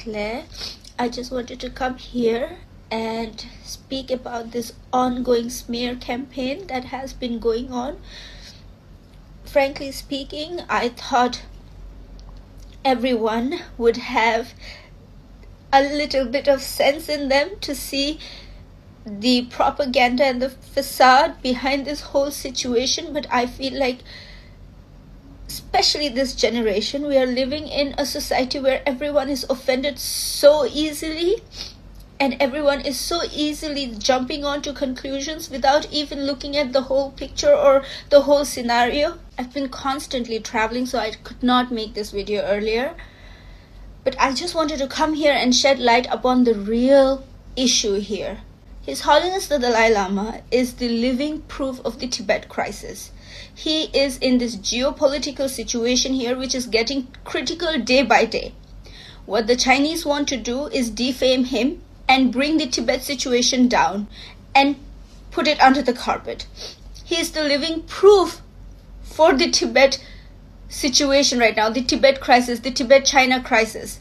Claire. I just wanted to come here and speak about this ongoing smear campaign that has been going on. Frankly speaking, I thought everyone would have a little bit of sense in them to see the propaganda and the facade behind this whole situation, but I feel like especially this generation, we are living in a society where everyone is offended so easily and everyone is so easily jumping on to conclusions without even looking at the whole picture or the whole scenario. I've been constantly traveling, so I could not make this video earlier, but I just wanted to come here and shed light upon the real issue here. His Holiness the Dalai Lama is the living proof of the Tibet crisis. He is in this geopolitical situation here which is getting critical day by day. What the Chinese want to do is defame him and bring the Tibet situation down and put it under the carpet. He is the living proof for the Tibet situation right now, the Tibet crisis, the Tibet-China crisis.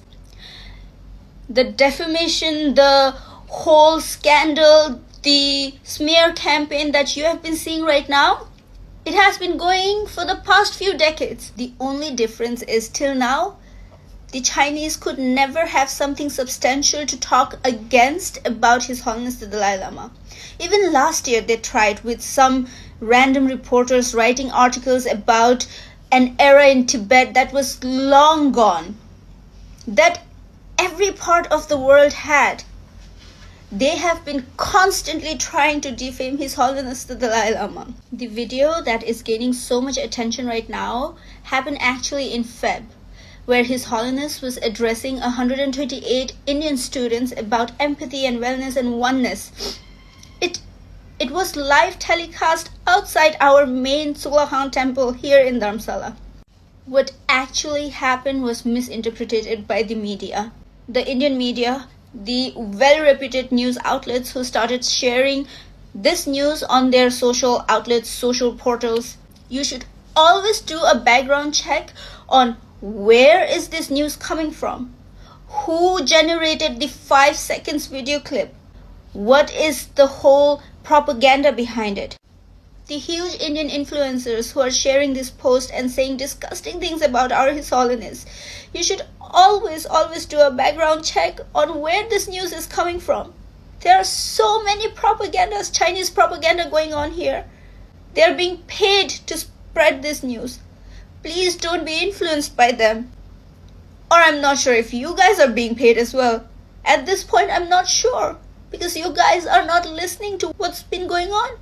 The defamation, the whole scandal, the smear campaign that you have been seeing right now, it has been going for the past few decades. The only difference is till now, the Chinese could never have something substantial to talk against about His Holiness the Dalai Lama. Even last year they tried with some random reporters writing articles about an era in Tibet that was long gone, that every part of the world had. They have been constantly trying to defame His Holiness the Dalai Lama. The video that is gaining so much attention right now happened actually in Feb, where His Holiness was addressing 128 Indian students about empathy and wellness and oneness. It was live telecast outside our main Sulahang temple here in Dharamsala. What actually happened was misinterpreted by the media. The Indian media, the well-reputed news outlets who started sharing this news on their social outlets, social portals. You should always do a background check on where is this news coming from? Who generated the 5 seconds video clip? What is the whole propaganda behind it? The huge Indian influencers who are sharing this post and saying disgusting things about our His Holiness, you should always do a background check on where this news is coming from. There are so many propagandas, Chinese propaganda going on here. They are being paid to spread this news. Please don't be influenced by them. Or I'm not sure if you guys are being paid as well. At this point, I'm not sure, because you guys are not listening to what's been going on.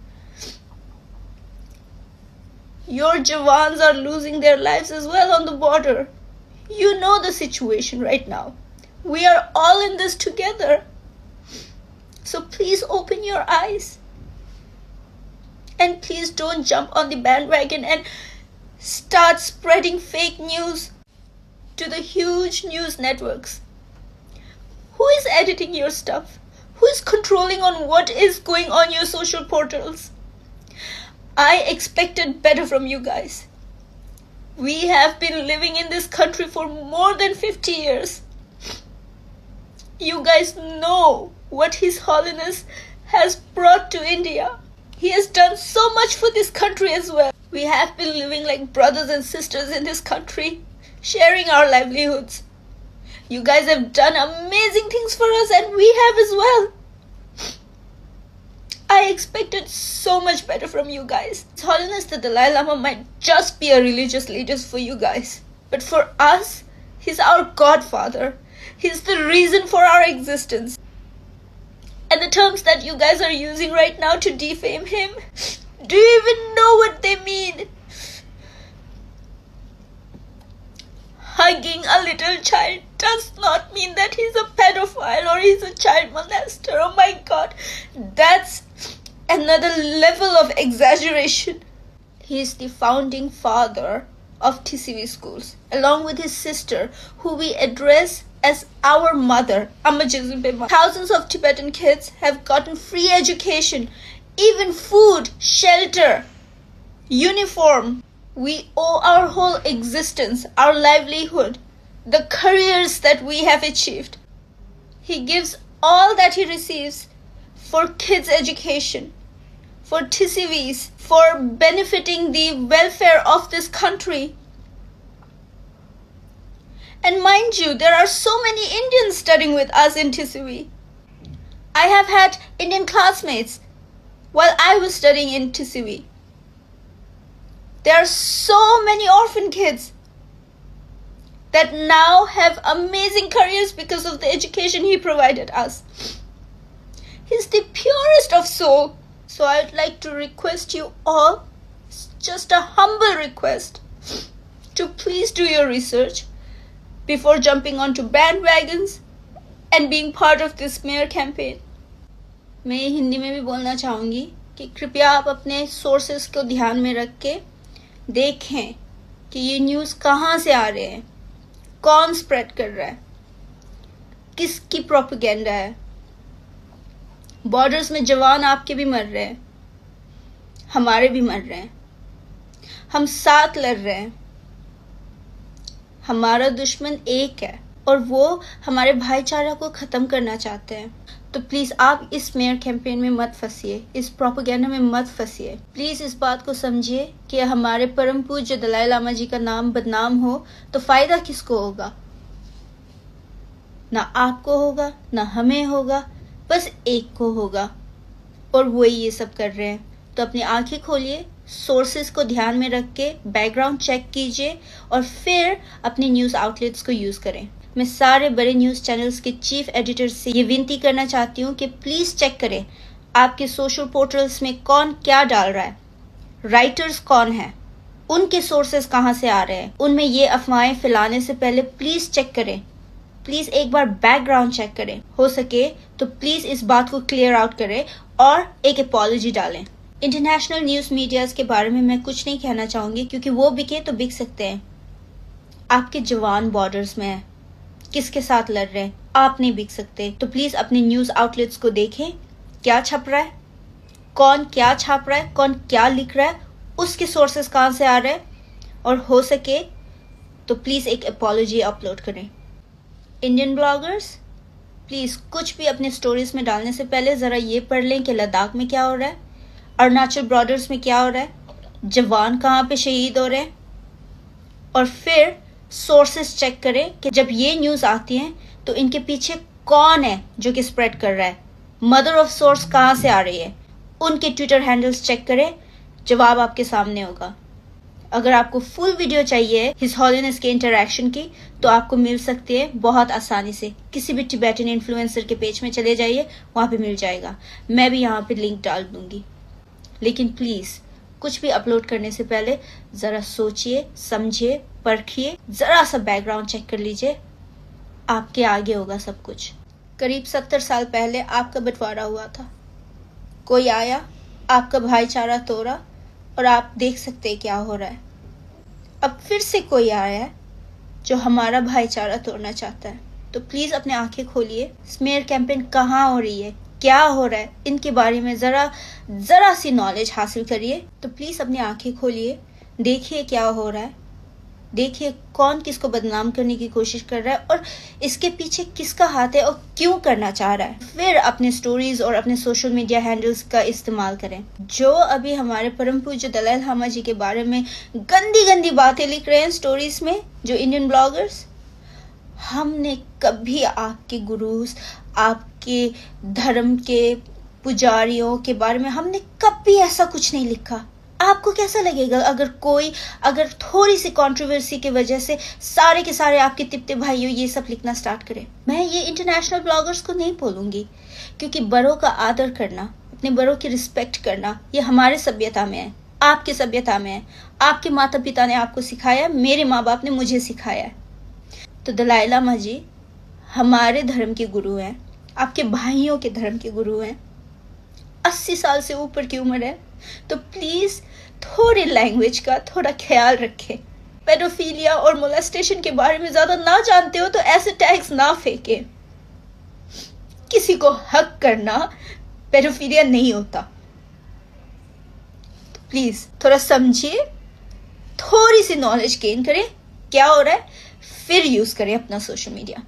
Your Jawans are losing their lives as well on the border. You know the situation right now. We are all in this together. So please open your eyes. And please don't jump on the bandwagon and start spreading fake news to the huge news networks. Who is editing your stuff? Who is controlling on what is going on your social portals? I expected better from you guys. We have been living in this country for more than 50 years. You guys know what His Holiness has brought to India. He has done so much for this country as well. We have been living like brothers and sisters in this country, sharing our livelihoods. You guys have done amazing things for us, and we have as well. I expected so much better from you guys. His Holiness the Dalai Lama might just be a religious leader for you guys, but for us, he's our godfather. He's the reason for our existence. And the terms that you guys are using right now to defame him, do you even know what they mean? Hugging a little child does not mean that he's a pedophile or he's a child molester. Oh my God, that's another level of exaggeration. He's the founding father of TCV schools, along with his sister, who we address as our mother, Amma Jigzumpe Ma. Thousands of Tibetan kids have gotten free education, even food, shelter, uniform. We owe our whole existence, our livelihood, the careers that we have achieved He gives all that he receives for kids' education, for TCVs, for benefiting the welfare of this country. And mind you, there are so many Indians studying with us in TCV. I have had Indian classmates while I was studying in TCV. There are so many orphan kids that now have amazing careers because of the education he provided us. He's the purest of soul. So I'd like to request you all, just a humble request, to please do your research before jumping onto bandwagons and being part of this smear campaign. मैं हिंदी में भी बोलना चाहूँगी कि कृपया आप अपने sources को ध्यान में रख के देखें कि ये न्यूज़ कहाँ से आ रहे हैं, कौन स्प्रेड कर रहा है, किसकी प्रोपेगेंडा है। बॉर्डर्स में जवान आपके भी मर रहे हैं, हमारे भी मर रहे हैं, हम साथ लड़ रहे हैं। हमारा दुश्मन एक है और वो हमारे भाईचारा को खत्म करना चाहते हैं। तो प्लीज आप इस स्मेयर कैंपेन में मत फंसिए, इस प्रोपेगेंडा में मत फंसिए। प्लीज इस बात को समझिए कि हमारे परम पूज्य दलाई लामा जी का नाम बदनाम हो तो फायदा किसको होगा? ना आपको होगा, ना हमें होगा, बस एक को होगा, और वही ये सब कर रहे हैं। तो अपनी आंखें खोलिए, सोर्सेस को ध्यान में रख के बैकग्राउंड चेक कीजिए और फिर अपने न्यूज़ आउटलेट्स को यूज़ करें। मैं सारे बड़े न्यूज़ चैनल्स के चीफ एडिटर से ये विनती करना चाहती हूँ कि प्लीज़ चेक करें आपके सोशल पोर्टल्स में कौन क्या डाल रहा है, राइटर्स कौन है, उनके सोर्सेस कहाँ से आ रहे हैं। उनमें ये अफवाहें फैलाने से पहले प्लीज़ चेक करें, प्लीज़ एक बार बैकग्राउंड चेक करें। हो सके तो प्लीज़ इस बात को क्लियर आउट करें और एक अपॉलॉजी डालें। इंटरनेशनल न्यूज़ मीडियाज़ के बारे में मैं कुछ नहीं कहना चाहूँगी क्योंकि वो बिके तो बिक सकते हैं। आपके जवान बॉर्डर्स में हैं, किसके साथ लड़ रहे हैं, आप नहीं बिक सकते। तो प्लीज़ अपने न्यूज़ आउटलेट्स को देखें, क्या छप रहा है, कौन क्या छाप रहा है, कौन क्या लिख रहा है, उसके सोर्सेस कहाँ से आ रहे हैं, और हो सके तो प्लीज़ एक अपॉलॉजी अपलोड करें। इंडियन ब्लॉगर्स प्लीज़ कुछ भी अपने स्टोरीज में डालने से पहले ज़रा ये पढ़ लें कि लद्दाख में क्या हो रहा है, अरुणाचल बॉर्डर्स में क्या हो रहा है, जवान कहाँ पे शहीद हो रहे हैं, और फिर सोर्सेस चेक करें कि जब ये न्यूज़ आती हैं तो इनके पीछे कौन है जो कि स्प्रेड कर रहा है, मदर ऑफ सोर्स कहाँ से आ रही है, उनके ट्विटर हैंडल्स चेक करें, जवाब आपके सामने होगा। अगर आपको फुल वीडियो चाहिए हिज हॉलीनेस के इंटरैक्शन की तो आपको मिल सकती है बहुत आसानी से। किसी भी टिबेटन इन्फ्लुएंसर के पेज में चले जाइए, वहाँ पे मिल जाएगा। मैं भी यहाँ पे लिंक डाल दूंगी। लेकिन प्लीज़ कुछ भी अपलोड करने से पहले ज़रा सोचिए, समझिए, परखिए, ज़रा सा बैकग्राउंड चेक कर लीजिए, आपके आगे होगा सब कुछ। करीब 70 साल पहले आपका बंटवारा हुआ था, कोई आया, आपका भाईचारा तोड़ा, और आप देख सकते हैं क्या हो रहा है। अब फिर से कोई आया है जो हमारा भाईचारा तोड़ना चाहता है। तो प्लीज़ अपने आंखें खोलिए, स्मेयर कैंपेन कहाँ हो रही है, क्या हो रहा है, इनके बारे में ज़रा सी नॉलेज हासिल करिए। तो प्लीज़ अपनी आंखें खोलिए, देखिए क्या हो रहा है, देखिए कौन किसको बदनाम करने की कोशिश कर रहा है और इसके पीछे किसका हाथ है और क्यों करना चाह रहा है। फिर अपने स्टोरीज और अपने सोशल मीडिया हैंडल्स का इस्तेमाल करें। जो अभी हमारे परम पूज्य दलाई लामा जी के बारे में गंदी गंदी बातें लिख रहे हैं स्टोरीज में, जो इंडियन ब्लॉगर्स, हमने कभी आपके गुरुस, आपके धर्म के पुजारियों के बारे में हमने कभी ऐसा कुछ नहीं लिखा। आपको कैसा लगेगा अगर थोड़ी सी कंट्रोवर्सी की वजह से सारे के सारे आपके तिप्ते भाइयों ये सब लिखना स्टार्ट करें? मैं ये इंटरनेशनल ब्लॉगर्स को नहीं बोलूंगी, क्योंकि बड़ों का आदर करना, अपने बड़ों की रिस्पेक्ट करना, ये हमारे सभ्यता में है, आपकी सभ्यता में है। आपके माता पिता ने आपको सिखाया, मेरे माँ बाप ने मुझे सिखाया है। तो दलाई लामा जी हमारे धर्म के गुरु हैं, आपके भाइयों के धर्म के गुरु हैं, 80 साल से ऊपर की उम्र है। तो प्लीज थोड़ी लैंग्वेज का थोड़ा ख्याल रखें। पेडोफिलिया और मोलेस्टेशन के बारे में ज्यादा ना जानते हो तो ऐसे टैग्स ना फेंके। किसी को हक करना पेडोफिलिया नहीं होता। तो प्लीज थोड़ा समझिए, थोड़ी सी नॉलेज गेन करें क्या हो रहा है, फिर यूज करें अपना सोशल मीडिया।